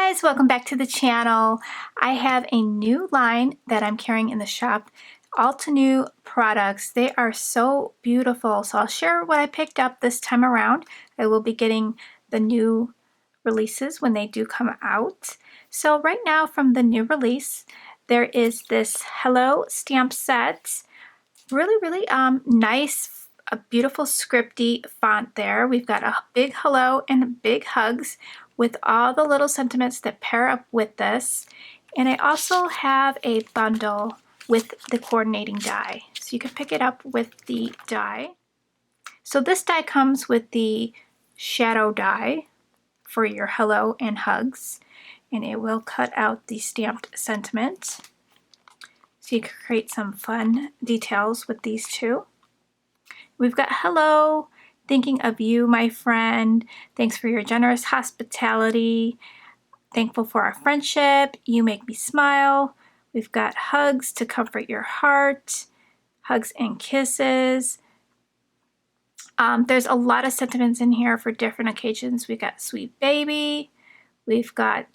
guys, welcome back to the channel. I have a new line that I'm carrying in the shop, Altenew products. They are so beautiful. So I'll share what I picked up this time around. I will be getting the new releases when they do come out. So right now from the new release, there is this Hello stamp set. Really nice, a beautiful scripty font there. We've got a big hello and big hugs with all the little sentiments that pair up with this. And I also have a bundle with the coordinating die. So you can pick it up with the die. So this die comes with the shadow die for your hello and hugs. And it will cut out the stamped sentiment. So you can create some fun details with these two. We've got hello, thinking of you, my friend. Thanks for your generous hospitality. Thankful for our friendship. You make me smile. We've got hugs to comfort your heart. Hugs and kisses. There's a lot of sentiments in here for different occasions. We've got sweet baby. We've got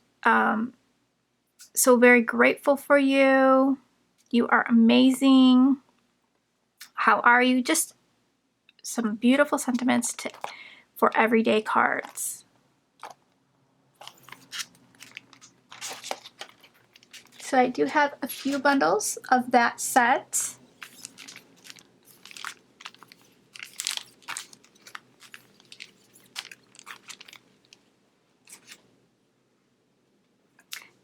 so very grateful for you. You are amazing. How are you? Just some beautiful sentiments for everyday cards. So I do have a few bundles of that set.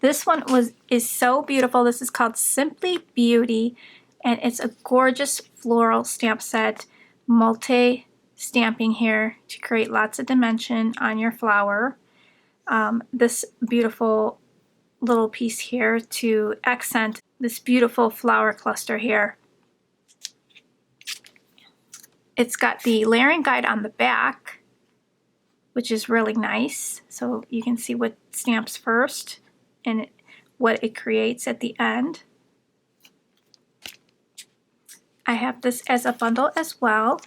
This one is so beautiful. This is called Simply Beauty, and it's a gorgeous floral stamp set, multi-stamping here to create lots of dimension on your flower. This beautiful little piece here to accent this beautiful flower cluster here. It's got the layering guide on the back, which is really nice. So you can see what stamps first and what it creates at the end. I have this as a bundle as well.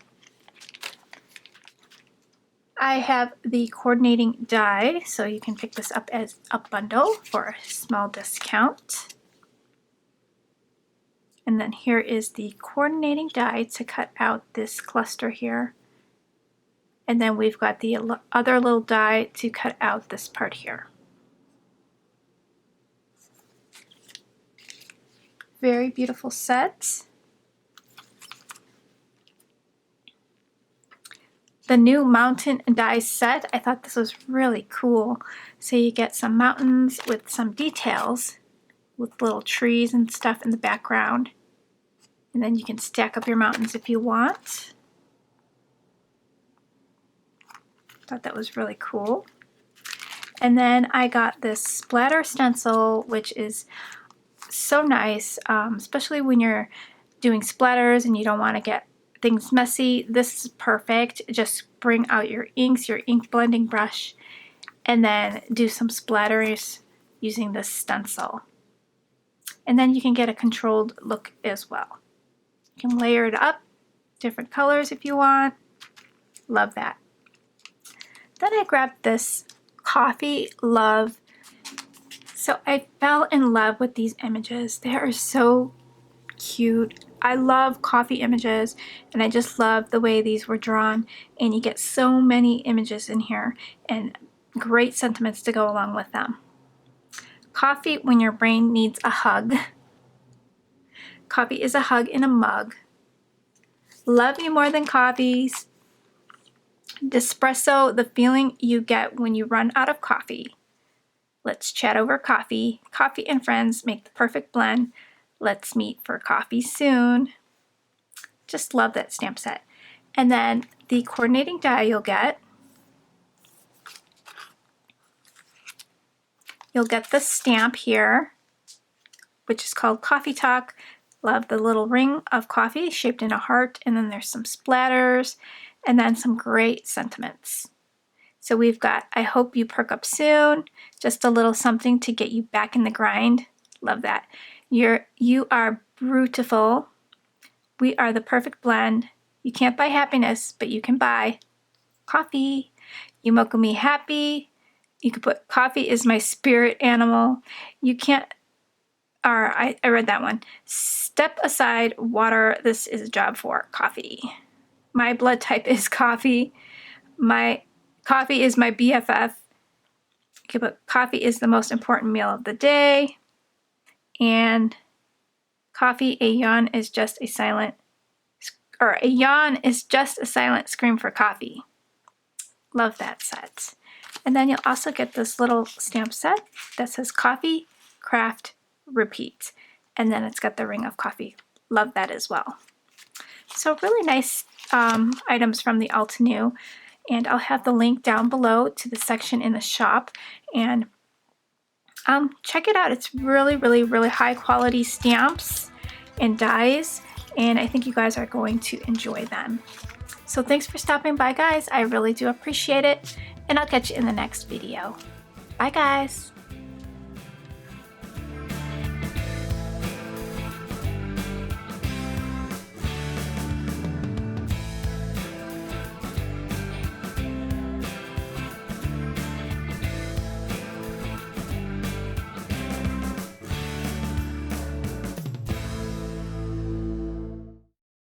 I have the coordinating die, so you can pick this up as a bundle for a small discount. And then here is the coordinating die to cut out this cluster here. And then we've got the other little die to cut out this part here. Very beautiful set. The new mountain die set, I thought this was really cool. So you get some mountains with some details with little trees and stuff in the background. And then you can stack up your mountains if you want. Thought that was really cool. And then I got this splatter stencil, which is so nice, especially when you're doing splatters and you don't want to get things messy. This is perfect. Just bring out your inks, your ink blending brush, and then do some splatters using this stencil. And then you can get a controlled look as well. You can layer it up, different colors if you want. Love that. Then I grabbed this Coffee Love. So I fell in love with these images. They are so cute. I love coffee images, and I just love the way these were drawn, and you get so many images in here and great sentiments to go along with them. Coffee when your brain needs a hug. Coffee is a hug in a mug. Love you more than coffees. Espresso, the feeling you get when you run out of coffee. Let's chat over coffee. Coffee and friends make the perfect blend. Let's meet for coffee soon. Just love that stamp set. And then the coordinating die you'll get. You'll get the stamp here, which is called Coffee Talk. Love the little ring of coffee shaped in a heart, and then there's some splatters, and then some great sentiments. So we've got, I hope you perk up soon. Just a little something to get you back in the grind. Love that. You are beautiful. We are the perfect blend. You can't buy happiness, but you can buy coffee. You make me happy. You could put coffee is my spirit animal. You can't, or I read that one. Step aside, water. This is a job for coffee. My blood type is coffee. My coffee is my BFF. You could put coffee is the most important meal of the day. And coffee, a yawn is just a silent, or a yawn is just a silent scream for coffee. Love that set. And then you'll also get this little stamp set that says coffee, craft, repeat. And then it's got the ring of coffee. Love that as well. So really nice items from the Altenew. And I'll have the link down below to the section in the shop. And check it out. It's really, really, really high quality stamps and dies. And I think you guys are going to enjoy them. So thanks for stopping by, guys. I really do appreciate it. And I'll catch you in the next video. Bye, guys.